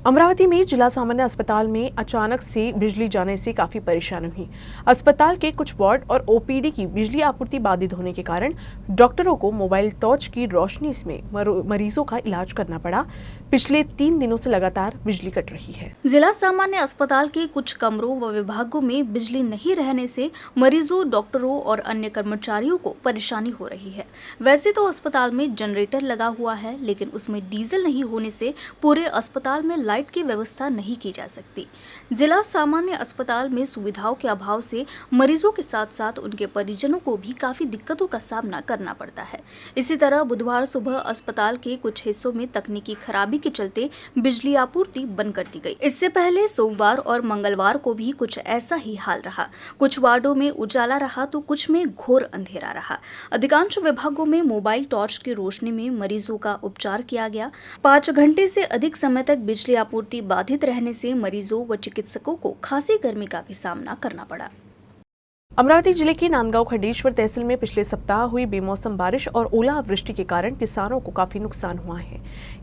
अमरावती में जिला सामान्य अस्पताल में अचानक से बिजली जाने से काफी परेशानी हुई। अस्पताल के कुछ वार्ड और ओपीडी की बिजली आपूर्ति बाधित होने के कारण डॉक्टरों को मोबाइल टॉर्च की रोशनी में मरीजों का इलाज करना पड़ा। पिछले 3 दिनों से लगातार बिजली कट रही है। जिला सामान्य अस्पताल के कुछ कमरों व विभागों में बिजली नहीं रहने से मरीजों, डॉक्टरों और अन्य कर्मचारियों को परेशानी हो रही है। वैसे तो अस्पताल में जनरेटर लगा हुआ है, लेकिन उसमें डीजल नहीं होने से पूरे अस्पताल में लाइट की व्यवस्था नहीं की जा सकती। जिला सामान्य अस्पताल में सुविधाओं के अभाव से मरीजों के साथ साथ उनके परिजनों को भी काफी दिक्कतों का सामना करना पड़ता है। इसी तरह बुधवार सुबह अस्पताल के कुछ हिस्सों में तकनीकी खराबी के चलते बिजली आपूर्ति बंद कर दी गई। इससे पहले सोमवार और मंगलवार को भी कुछ ऐसा ही हाल रहा। कुछ वार्डों में उजाला रहा तो कुछ में घोर अंधेरा रहा। अधिकांश विभागों में मोबाइल टॉर्च की रोशनी में मरीजों का उपचार किया गया। 5 घंटे से अधिक समय तक बिजली आपूर्ति बाधित रहने से मरीजों व चिकित्सकों को खासी गर्मी का भी सामना करना पड़ा। अमरावती जिले के नांदगांव खंडेश्वर तहसील में पिछले सप्ताह हुई बेमौसम बारिश और ओलावृष्टि के कारण किसानों को काफी नुकसान हुआ है।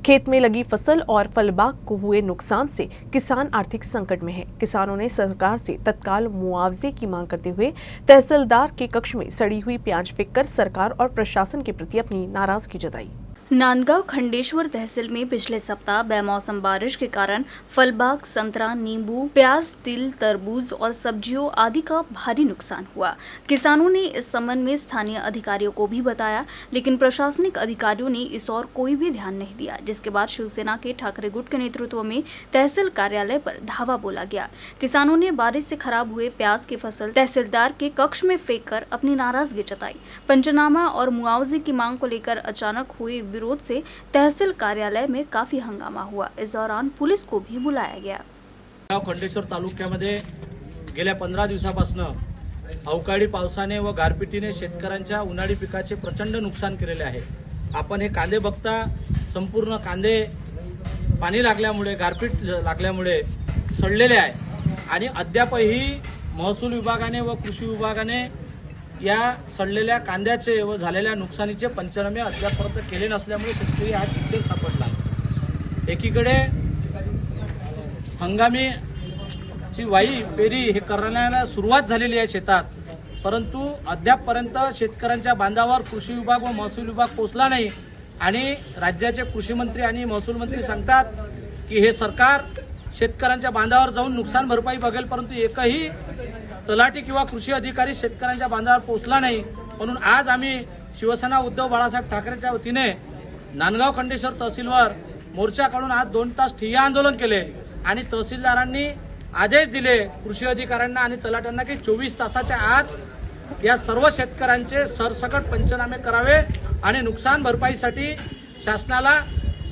खेत में लगी फसल और फलबाग को हुए नुकसान से किसान आर्थिक संकट में है। किसानों ने सरकार से तत्काल मुआवजे की मांग करते हुए तहसीलदार के कक्ष में सड़ी हुई प्याज फेंककर सरकार और प्रशासन के प्रति अपनी नाराजगी जताई। नांदगांव खंडेश्वर तहसील में पिछले सप्ताह बेमौसम बारिश के कारण फलबाग, संतरा, नींबू, प्याज, तिल, तरबूज और सब्जियों आदि का भारी नुकसान हुआ। किसानों ने इस संबंध में स्थानीय अधिकारियों को भी बताया, लेकिन प्रशासनिक अधिकारियों ने इस ओर कोई भी ध्यान नहीं दिया, जिसके बाद शिवसेना के ठाकरे गुट के नेतृत्व में तहसील कार्यालय पर धावा बोला गया। किसानों ने बारिश से खराब हुए प्याज की फसल तहसीलदार के कक्ष में फेंक कर अपनी नाराजगी जताई। पंचनामा और मुआवजे की मांग को लेकर अचानक हुए विरोध से तहसील कार्यालय में काफी हंगामा हुआ। इस दौरान पुलिस को भी बुलाया गया। खंडेश्वर तालुक्यामध्ये गेल्या 15 दिवसापासून अवकाळी पावसाने व गारपिटीने शेतकऱ्यांच्या उन्हाळी पिकाचे प्रचंड नुकसान केलेले आहे। आपण हे कांदे बघता, संपूर्ण कांदे पाणी लागल्यामुळे, गारपीट लागल्यामुळे सडलेले आहे आणि अद्यापही महसूल विभागाने व कृषी विभागाने या सडलेल्या कांद्याचे व झालेल्या नुकसानीचे पंचनामे अद्यापर्यंत केले नसल्यामुळे शेतकरी आज चिंतेत सापडला आहे। एकीकडे हंगामीची वाई पेरी हे करण्याला सुरुवात झालेली आहे शेतात, परंतु अद्यापपर्यंत शेतकऱ्यांच्या बांधावर कृषी विभाग व महसूल विभाग पोहोचला नाही आणि राज्याचे कृषी मंत्री आणि महसूल मंत्री सांगतात की हे सरकार शेतकऱ्यांच्या बांधावर जाऊन नुकसान भरपाई बघेल, परंतु एकही तलाठी किंवा कृषी अधिकारी शेतकऱ्यांच्या बांधावर पोहोचला नाही। म्हणून आज आम्ही शिवसेना उद्धव बाळासाहेब ठाकरेंच्या वतीने नांदगाव खंडेश्वर तहसीलवर मोर्चा काढून आज 2 तास ठिय्या आंदोलन केले आणि तहसीलदारांनी आदेश दिले कृषी अधिकाऱ्यांना आणि तलाट्यांना की 24 तासाच्या आत या सर्व शेतकऱ्यांचे सरसकट पंचनामे करावे आणि नुकसान भरपाईसाठी शासनाला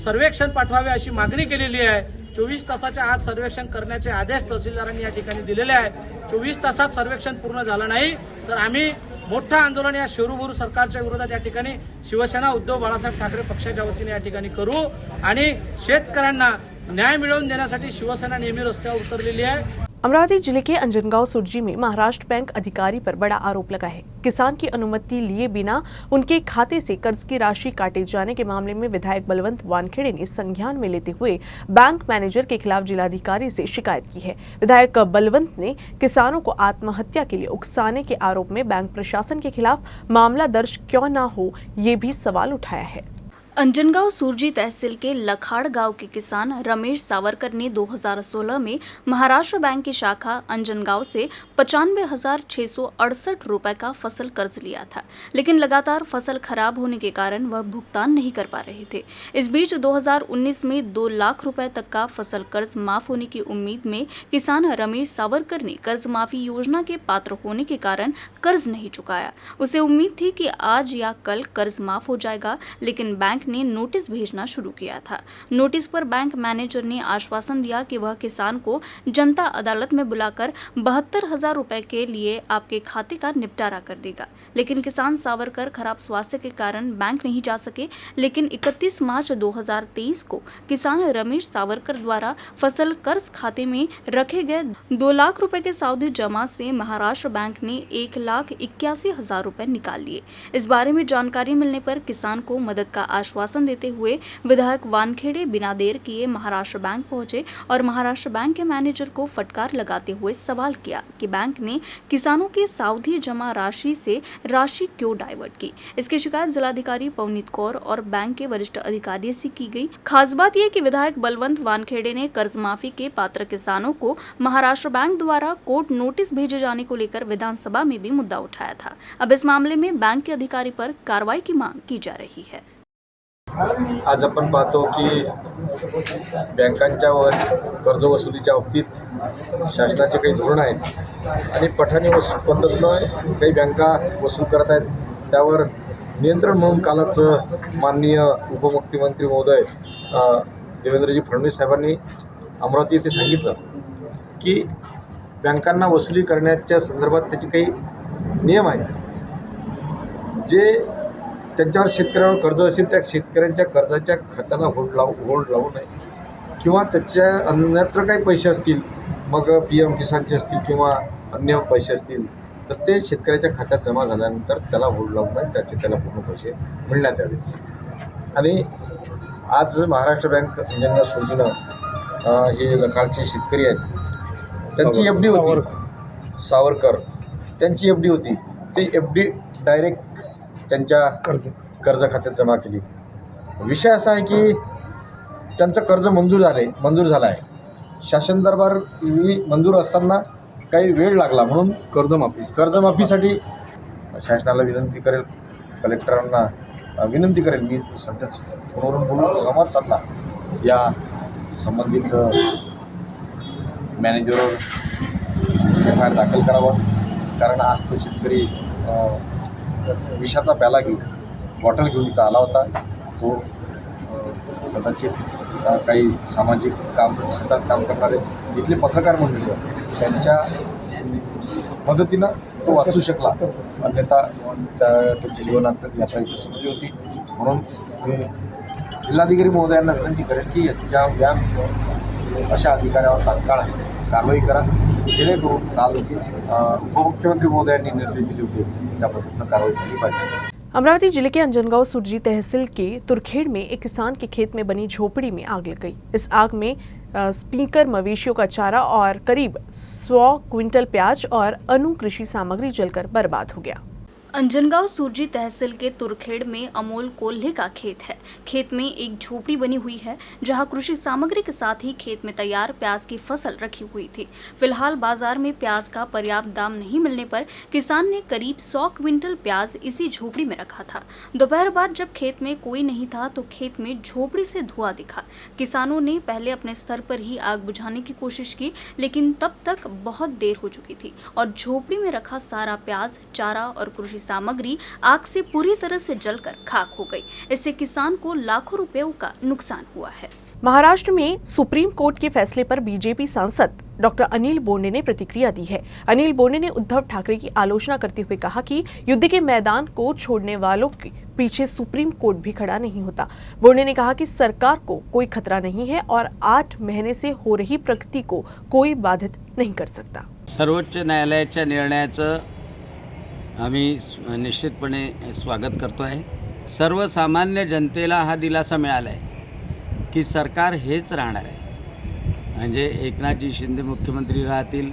सर्वेक्षण पाठवावे अशी मागणी केलेली आहे। 24 तासाच्या आत सर्वेक्षण करण्याचे आदेश तहसीलदारांनी या ठिकाणी दिलेले आहेत। 24 तासात सर्वेक्षण पूर्ण झालं नाही तर आम्ही मोठं आंदोलन या शेरूबुरू सरकारच्या विरोधात या ठिकाणी शिवसेना उद्धव बाळासाहेब ठाकरे पक्षाच्या वतीने या ठिकाणी करू आणि शेतकऱ्यांना न्याय मिळवून देण्यासाठी शिवसेना नेहमी रस्त्यावर उतरलेली आहे। अमरावती जिले के अंजनगांव सुरजी में महाराष्ट्र बैंक अधिकारी पर बड़ा आरोप लगा है। किसान की अनुमति लिए बिना उनके खाते से कर्ज की राशि काटे जाने के मामले में विधायक बलवंत वानखेड़े ने संज्ञान में लेते हुए बैंक मैनेजर के खिलाफ जिलाधिकारी से शिकायत की है। विधायक बलवंत ने किसानों को आत्महत्या के लिए उकसाने के आरोप में बैंक प्रशासन के खिलाफ मामला दर्ज क्यों न हो, ये भी सवाल उठाया है। अंजनगांव सुरजी तहसील के लखाड़ गांव के किसान रमेश सावरकर ने 2016 में महाराष्ट्र बैंक की शाखा अंजनगांव से 95,668 रुपए का फसल कर्ज लिया था, लेकिन लगातार फसल खराब होने के कारण वह भुगतान नहीं कर पा रहे थे। इस बीच 2019 में 2 लाख रुपए तक का फसल कर्ज माफ होने की उम्मीद में किसान रमेश सावरकर ने कर्ज माफी योजना के पात्र होने के कारण कर्ज नहीं चुकाया। उसे उम्मीद थी कि आज या कल कर्ज माफ हो जाएगा, लेकिन बैंक ने नोटिस भेजना शुरू किया था। नोटिस पर बैंक मैनेजर ने आश्वासन दिया कि वह किसान को जनता अदालत में बुलाकर 72,000 रुपए के लिए आपके खाते का निपटारा कर देगा, लेकिन किसान सावरकर खराब स्वास्थ्य के कारण बैंक नहीं जा सके। लेकिन 31 मार्च 2023 को किसान रमेश सावरकर द्वारा फसल कर्ज खाते में रखे गए 2 लाख रुपए के सावधि जमा से महाराष्ट्र बैंक ने 1,81,000 रुपए निकाल लिए। इस बारे में जानकारी मिलने पर किसान को मदद का आश्वासन देते हुए विधायक वानखेड़े बिना देर किए महाराष्ट्र बैंक पहुंचे और महाराष्ट्र बैंक के मैनेजर को फटकार लगाते हुए सवाल किया कि बैंक ने किसानों की सावधि जमा राशि से राशि क्यों डाइवर्ट की। इसकी शिकायत जिलाधिकारी पवनीत कौर और बैंक के वरिष्ठ अधिकारी से की गई। खास बात यह कि विधायक बलवंत वानखेड़े ने कर्ज माफी के पात्र किसानों को महाराष्ट्र बैंक द्वारा कोर्ट नोटिस भेजे जाने को लेकर विधानसभा में भी मुद्दा उठाया था। अब इस मामले में बैंक के अधिकारी पर कार्रवाई की मांग की जा रही है। आज आपण पाहतो की बँकांच्या वर कर्ज वसुलीच्या बाबतीत शासनाचे काही धोरण आहेत आणि पठाणी पद्धतीनं काही बँका वसूल करत आहेत। त्यावर नियंत्रण म्हणून कालच माननीय उपमुख्यमंत्री महोदय देवेंद्रजी फडणवीस साहेबांनी अमरावती येथे सांगितलं की बँकांना वसुली करण्याच्या संदर्भात त्याचे काही नियम आहेत। जे त्यांच्यावर शेतकऱ्यांवर कर्ज असेल त्या शेतकऱ्यांच्या कर्जाच्या खात्याला होल्ड लावू नये किंवा त्याच्या अन्यत्र काही पैसे असतील, मग PM किसानचे असतील किंवा अन्य पैसे असतील, तर ते शेतकऱ्याच्या खात्यात जमा झाल्यानंतर त्याला होल्ड लावू नये, त्याला पूर्ण पैसे मिळण्यात यावे। आणि आज महाराष्ट्र बँक ज्यांना सोडीनं हे लखाळचे शेतकरी आहेत त्यांची FD होती, सावरकर त्यांची FD होती, ती FD डायरेक्ट त्यांच्या कर्ज खात्यात जमा केली। विषय असा आहे की त्यांचं कर्ज मंजूर झालं आहे। शासन दरबार मंजूर असताना काही वेळ लागला म्हणून कर्जमाफीसाठी शासनाला विनंती करेल, कलेक्टरांना विनंती करेल। मी सध्याच फोनवरून बोलून संवाद साधला या संबंधित मॅनेजरवर FIR दाखल करावं, कारण आज तो शेतकरी विषाचा प्याला घेऊन बॉटल घेऊन इथं आला होता। तो कदाचित काही सामाजिक शेतात काम करणारे इथले पत्रकार मंडळी त्यांच्या मदतीनं तो वाचू शकला, अन्यथा त्याची जीवनात यात्रा इथं संपली होती। म्हणून मी जिल्हाधिकारी महोदयांना विनंती करेन की या अशा अधिकाऱ्यावर तात्काळ कारवाई करा, जेणेकरून काल उपमुख्यमंत्री महोदयांनी निर्देश दिले होते त्या पद्धतीनं कारवाई झाली पाहिजे। अमरावती जिले के अंजनगांव सुरजी तहसील के तुरखेड़ में एक किसान के खेत में बनी झोपड़ी में आग लग गई। इस आग में स्पीकर, मवेशियों का चारा और करीब 100 क्विंटल प्याज और अनु कृषि सामग्री जलकर बर्बाद हो गया। अंजनगांव सुरजी तहसील के तुरखेड़ में अमोल कोल्हे का खेत है। खेत में एक झोपड़ी बनी हुई है जहां कृषि सामग्री के साथ ही खेत में तैयार प्याज की फसल रखी हुई थी। फिलहाल बाजार में प्याज का पर्याप्त दाम नहीं मिलने पर किसान ने करीब 100 क्विंटल प्याज इसी झोपड़ी में रखा था। दोपहर बाद जब खेत में कोई नहीं था तो खेत में झोपड़ी से धुआं दिखा। किसानों ने पहले अपने स्तर पर ही आग बुझाने की कोशिश की, लेकिन तब तक बहुत देर हो चुकी थी और झोपड़ी में रखा सारा प्याज, चारा और कृषि सामग्री आग से पूरी तरह से जलकर खाक हो गई। इससे किसान को लाखों रुपयों का नुकसान हुआ है। महाराष्ट्र में सुप्रीम कोर्ट के फैसले पर बीजेपी सांसद डॉक्टर अनिल बोंडे ने प्रतिक्रिया दी है। अनिल बोंडे ने उद्धव ठाकरे की आलोचना करते हुए कहा कि युद्ध के मैदान को छोड़ने वालों के पीछे सुप्रीम कोर्ट भी खड़ा नहीं होता। बोंडे ने कहा कि सरकार को कोई खतरा नहीं है और 8 महीने से हो रही प्रगति को कोई बाधित नहीं कर सकता। सर्वोच्च न्यायालयाच्या निर्णयाचं आम्ही निश्चितपणे स्वागत करतो आहे। सर्वसामान्य जनतेला हा दिलासा मिळाला आहे की सरकार हेच राहणार आहे, म्हणजे एकनाथजी शिंदे मुख्यमंत्री राहतील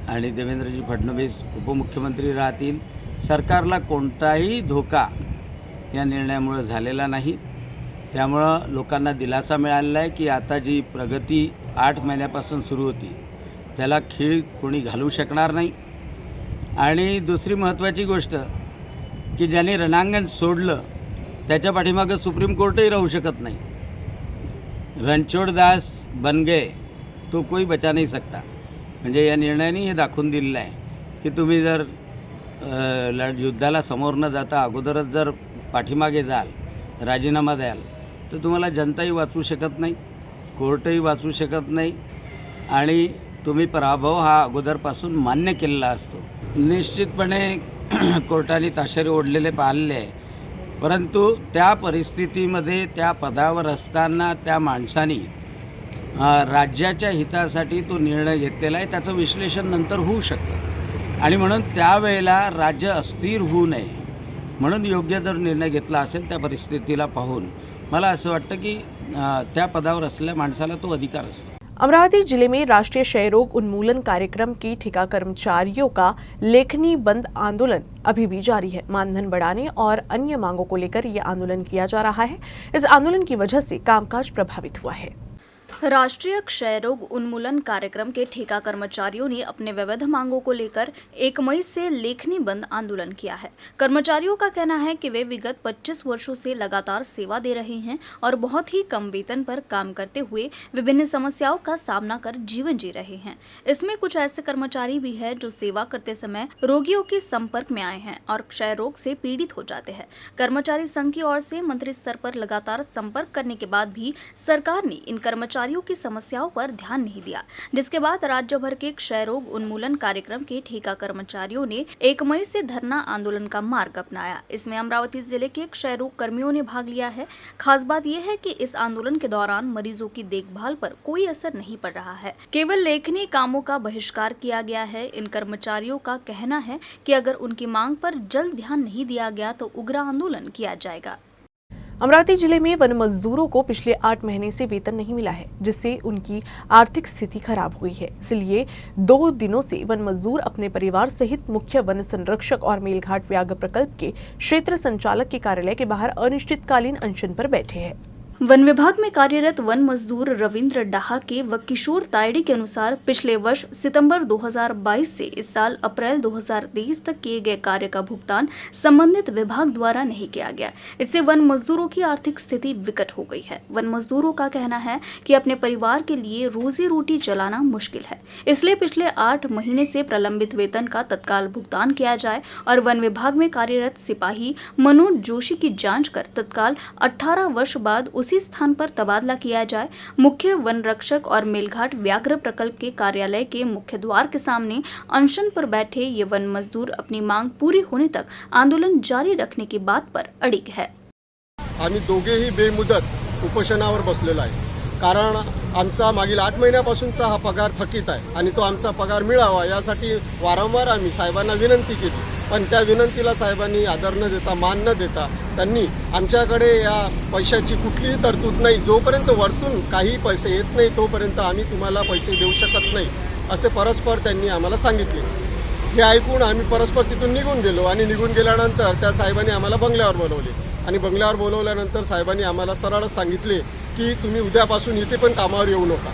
आणि देवेंद्रजी फडणवीस उपमुख्यमंत्री राहतील। सरकारला कोणताही धोका या निर्णयामुळे झालेला नाही। त्यामुळे लोकांना दिलासा मिळालेला आहे की आता जी प्रगती 8 महिन्यापासून सुरू होती त्याला खीळ कोणी घालू शकणार नाही। आणि दुसरी महत्त्वाची गोष्ट की ज्यांनी रणांगण सोडलं त्याच्या पाठीमागे सुप्रीम कोर्टही राहू शकत नाही। रणछोड़ दास बन गए तो कोई बचा नहीं सकता, म्हणजे या निर्णयाने हे दाखवून दिलेलं आहे की तुम्ही जर युद्धाला समोर न जाता अगोदरच जर पाठीमागे जाल, राजीनामा द्याल, तर तुम्हाला जनताही वाचू शकत नाही, कोर्टही वाचू शकत नाही आणि तुम्ही पराभव हा अगोदरपासून मान्य केलेला असतो। निश्चितपणे कोर्टाने ताशेरे ओढलेले पाळले आहे, परंतु त्या परिस्थितीमध्ये त्या पदावर असताना त्या माणसाने राज्याच्या हितासाठी तो निर्णय घेतलेला आहे, त्याचं विश्लेषण नंतर होऊ शकतं आणि म्हणून त्यावेळेला राज्य अस्थिर होऊ नये म्हणून योग्य जर निर्णय घेतला असेल त्या परिस्थितीला पाहून मला असं वाटतं की त्या पदावर असलेल्या माणसाला तो अधिकार असतो. अमरावती जिले में राष्ट्रीय क्षय रोग उन्मूलन कार्यक्रम के ठेका कर्मचारियों का लेखनी बंद आंदोलन अभी भी जारी है। मानधन बढ़ाने और अन्य मांगों को लेकर ये आंदोलन किया जा रहा है। इस आंदोलन की वजह से कामकाज प्रभावित हुआ है। राष्ट्रीय क्षय रोग उन्मूलन कार्यक्रम के ठेका कर्मचारियों ने अपने विविध मांगों को लेकर 1 मई से लेखनी बंद आंदोलन किया है। कर्मचारियों का कहना है कि वे विगत 25 वर्षों से लगातार सेवा दे रहे हैं और बहुत ही कम वेतन पर काम करते हुए विभिन्न समस्याओं का सामना कर जीवन जी रहे हैं। इसमें कुछ ऐसे कर्मचारी भी हैं जो सेवा करते समय रोगियों के संपर्क में आए हैं और क्षय रोग से पीड़ित हो जाते हैं। कर्मचारी संघ की ओर से मंत्री स्तर पर लगातार संपर्क करने के बाद भी सरकार ने इन कर्मचारियों की समस्याओं पर ध्यान नहीं दिया, जिसके बाद राज्य भर के क्षय रोग उन्मूलन कार्यक्रम के ठेका कर्मचारियों ने 1 मई से धरना आंदोलन का मार्ग अपनाया। इसमें अमरावती जिले के क्षय रोग कर्मियों ने भाग लिया है। खास बात यह है कि इस आंदोलन के दौरान मरीजों की देखभाल पर कोई असर नहीं पड़ रहा है, केवल लेखनी कामों का बहिष्कार किया गया है। इन कर्मचारियों का कहना है कि अगर उनकी मांग पर जल्द ध्यान नहीं दिया गया तो उग्र आंदोलन किया जाएगा। अमरावती जिले में वन मजदूरों को पिछले 8 महीने से वेतन नहीं मिला है, जिससे उनकी आर्थिक स्थिति खराब हुई है। इसलिए 2 दिनों से वन मजदूर अपने परिवार सहित मुख्य वन संरक्षक और मेलघाट व्याघ्र प्रकल्प के क्षेत्र संचालक के कार्यालय के बाहर अनिश्चितकालीन अनशन पर बैठे हैं। वन विभाग में कार्यरत वन मजदूर रविंद्र डाहाके व किशोर तायड़े के अनुसार पिछले वर्ष सितंबर 2022 से इस साल अप्रैल 2023 तक किए गए कार्य का भुगतान संबंधित विभाग द्वारा नहीं किया गया। इससे वन मजदूरों की आर्थिक स्थिति विकट हो गई है। वन मजदूरों का कहना है कि अपने परिवार के लिए रोजी रोटी चलाना मुश्किल है, इसलिए पिछले 8 महीने से प्रलंबित वेतन का तत्काल भुगतान किया जाए और वन विभाग में कार्यरत सिपाही मनोज जोशी की जाँच कर तत्काल 18 वर्ष बाद उसी स्थान पर तबादला किया जाए। मुख्य वन रक्षक और मेलघाट व्याघ्र प्रकल्प के कार्यालय के मुख्य द्वार के सामने अनशन पर बैठे ये वन मजदूर अपनी मांग पूरी होने तक आंदोलन जारी रखने की बात पर अडिग है। आम्ही दोघेही बेमुदत उपोषणावर बसलेलो आहे, कारण आमचा मागील 8 महिन्यापासूनचा हा पगार थकीत आहे आणि तो आमचा पगार मिळावा यासाठी वारंवार आम्ही साहेबांना विनंती केली, पण त्या विनंतीला साहेबांनी आदर न देता, मान न देता त्यांनी आमच्याकडे या पैशाची कुठलीही तरतूद नाही, जोपर्यंत वरतून काही पैसे येत नाही तोपर्यंत आम्ही तुम्हाला पैसे देऊ शकत नाही असे परस्पर त्यांनी आम्हाला सांगितले। हे ऐकून आम्ही परस्पर तिथून निघून गेलो आणि निघून गेल्यानंतर त्या साहेबांनी आम्हाला बंगल्यावर बोलवले आणि बंगल्यावर बोलवल्यानंतर साहेबांनी आम्हाला सरळ सांगितले की तुम्ही उद्यापासून इथे पण कामावर येऊ नका।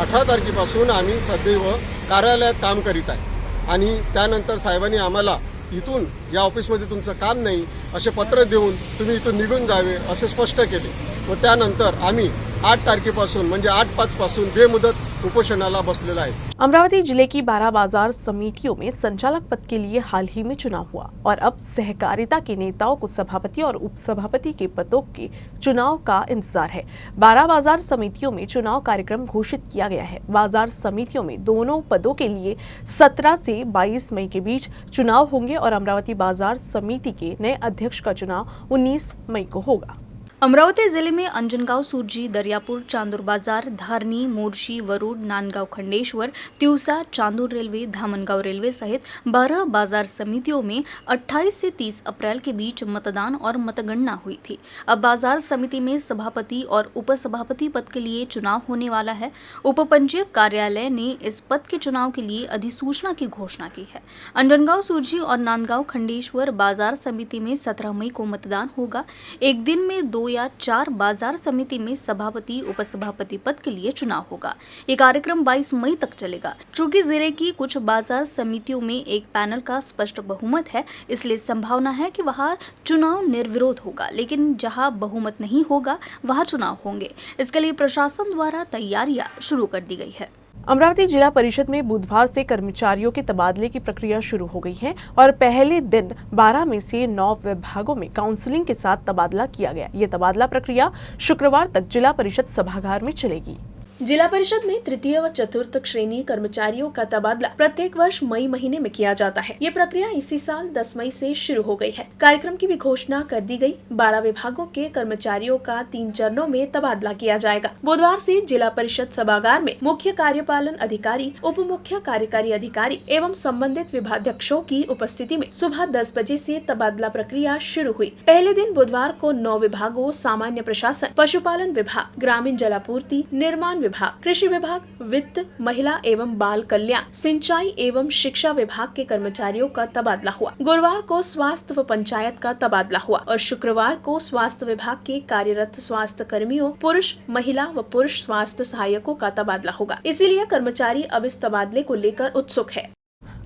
18 तारखेपासून आम्ही सदैव कार्यालयात काम करीत आहे आणि त्यानंतर साहेबांनी आम्हाला इथून या ऑफिसमध्ये तुमचं काम नाही असे पत्र देऊन तुम्ही इथून निघून जावे असे स्पष्ट केले व त्यानंतर आम्ही 8 तारखेपासून म्हणजे 8/5 पासून बेमुदत उपोषणाला बसलेला आहे। अमरावती जिले की 12 बाजार समितियों में संचालक पद के लिए हाल ही में चुनाव हुआ और अब सहकारिता के नेताओं को सभापति और उपसभापति के पदों के चुनाव का इंतजार है। 12 बाजार समितियों में चुनाव कार्यक्रम घोषित किया गया है। बाजार समितियों में दोनों पदों के लिए 17 से 22 मई के बीच चुनाव होंगे और अमरावती बाजार समिति के नए अध्यक्ष का चुनाव 19 मई को होगा। अमरावती जिले में अंजनगांव सुरजी, दरियापुर, चांदूर बाजार, धारनी, मोर्शी, वरुड, नांदगांव खंडेश्वर, तिवसा, चांदूर रेलवे, धामनगांव रेलवे सहित 12 बाजार समितियों में 28 से 30 अप्रैल के बीच मतदान और मतगणना हुई थी। अब बाजार समिति में सभापति और उपसभापति पद के लिए चुनाव होने वाला है। उपपंजीयक कार्यालय ने इस पद के चुनाव के लिए अधिसूचना की घोषणा की है। अंजनगांव सुरजी और नांदगांव खंडेश्वर बाजार समिति में 17 मई को मतदान होगा। एक दिन में 2 या 4 बाजार समिति में सभापति उपसभापति पद के लिए चुनाव होगा। ये कार्यक्रम 22 मई तक चलेगा। चूंकि जिले की कुछ बाजार समितियों में एक पैनल का स्पष्ट बहुमत है, इसलिए संभावना है कि वहां चुनाव निर्विरोध होगा, लेकिन जहां बहुमत नहीं होगा वहां चुनाव होंगे। इसके लिए प्रशासन द्वारा तैयारियां शुरू कर दी गई है। अमरावती जिला परिषद में बुधवार से कर्मचारियों के तबादले की प्रक्रिया शुरू हो गई है और पहले दिन 12 में से 9 विभागों में काउंसलिंग के साथ तबादला किया गया। ये तबादला प्रक्रिया शुक्रवार तक जिला परिषद सभागार में चलेगी। जिला परिषद में तृतीय व चतुर्थ श्रेणी कर्मचारियों का तबादला प्रत्येक वर्ष मई महीने में किया जाता है। ये प्रक्रिया इसी साल 10 मई से शुरू हो गई है। कार्यक्रम की भी घोषणा कर दी गई। 12 विभागों के कर्मचारियों का 3 चरणों में तबादला किया जाएगा। बुधवार से जिला परिषद सभागार में मुख्य कार्यपालन अधिकारी, उप मुख्य कार्यकारी अधिकारी एवं संबंधित विभागाध्यक्षों की उपस्थिति में सुबह 10 बजे से तबादला प्रक्रिया शुरू हुई। पहले दिन बुधवार को 9 विभागों सामान्य प्रशासन, पशुपालन विभाग, ग्रामीण जलापूर्ति, निर्माण विभाग, कृषि विभाग, वित्त, महिला एवं बाल कल्याण, सिंचाई एवं शिक्षा विभाग के कर्मचारियों का तबादला हुआ। गुरुवार को स्वास्थ्य व पंचायत का तबादला हुआ और शुक्रवार को स्वास्थ्य विभाग के कार्यरत स्वास्थ्य कर्मियों, पुरुष, महिला व पुरुष स्वास्थ्य सहायकों का तबादला होगा। इसीलिए कर्मचारी अब इस तबादले को लेकर उत्सुक है।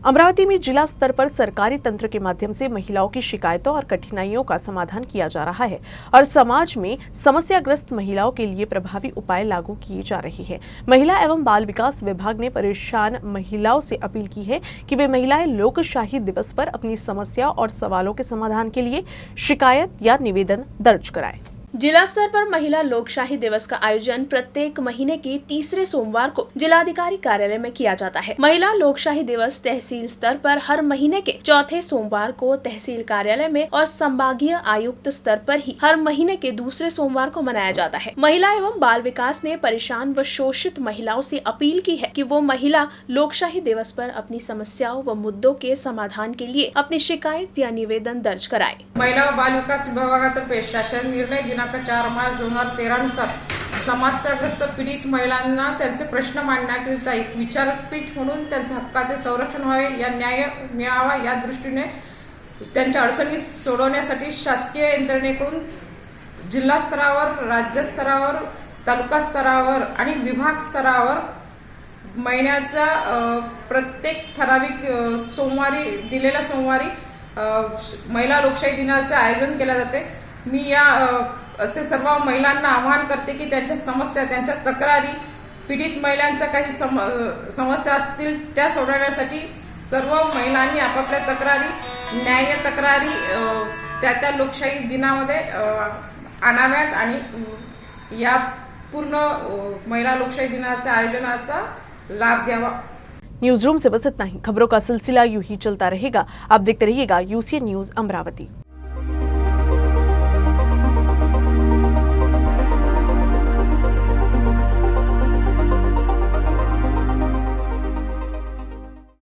अमरावती में जिला स्तर पर सरकारी तंत्र के माध्यम से महिलाओं की शिकायतों और कठिनाइयों का समाधान किया जा रहा है और समाज में समस्याग्रस्त महिलाओं के लिए प्रभावी उपाय लागू किए जा रहे हैं। महिला एवं बाल विकास विभाग ने परेशान महिलाओं से अपील की है कि वे महिलाएं लोकशाही दिवस पर अपनी समस्या और सवालों के समाधान के लिए शिकायत या निवेदन दर्ज कराएं। जिला स्तर पर महिला लोकशाही दिवस का आयोजन प्रत्येक महीने के तीसरे सोमवार को जिलाधिकारी कार्यालय में किया जाता है। महिला लोकशाही दिवस तहसील स्तर पर हर महीने के चौथे सोमवार को तहसील कार्यालय में और संभागीय आयुक्त स्तर पर ही हर महीने के दूसरे सोमवार को मनाया जाता है। महिला एवं बाल विकास ने परेशान व शोषित महिलाओं से अपील की है कि वो महिला लोकशाही दिवस पर अपनी समस्याओं व मुद्दों के समाधान के लिए अपनी शिकायत या निवेदन दर्ज कराए। महिला व बाल विकास विभागातर्फे शासन निर्णय दिनांक 4 मार्च 2013 नुसार समस्याग्रस्त पीडित महिलांना त्यांचे प्रश्न मांडण्याकरिता एक विचारपीठ म्हणून त्यांच्या हक्काचे संरक्षण व्हावे, या न्याय मिळावा या दृष्टीने त्यांच्या अडचणी सोडवण्यासाठी शासकीय यंत्रणेकडून जिल्हा स्तरावर, राज्य स्तरावर, तालुका स्तरावर आणि विभाग स्तरावर महिन्याचा प्रत्येक ठराविक सोमवारी, दिलेल्या सोमवारी महिला लोकशाही दिनाचे आयोजन केले जाते। मी या असे सर्व महिलांना आवाहन करते की त्यांच्या समस्या, त्यांच्या तक्रारी, पीडित महिलांच्या काही समस्या असतील त्या सोडवण्यासाठी सर्व महिलांनी आपापल्या तक्रारी, न्याय तक्रारी त्या लोकशाही दिनामध्ये आणाव्यात आणि या पूर्ण महिला लोकशाही दिनाच्या आयोजनाचा लाभ घ्यावा। न्यूज रूम से बस इतना ही। खबरों का सिलसिला यूं ही चलता रहेगा। आप देखते रहिएगा UCN न्यूज अमरावती।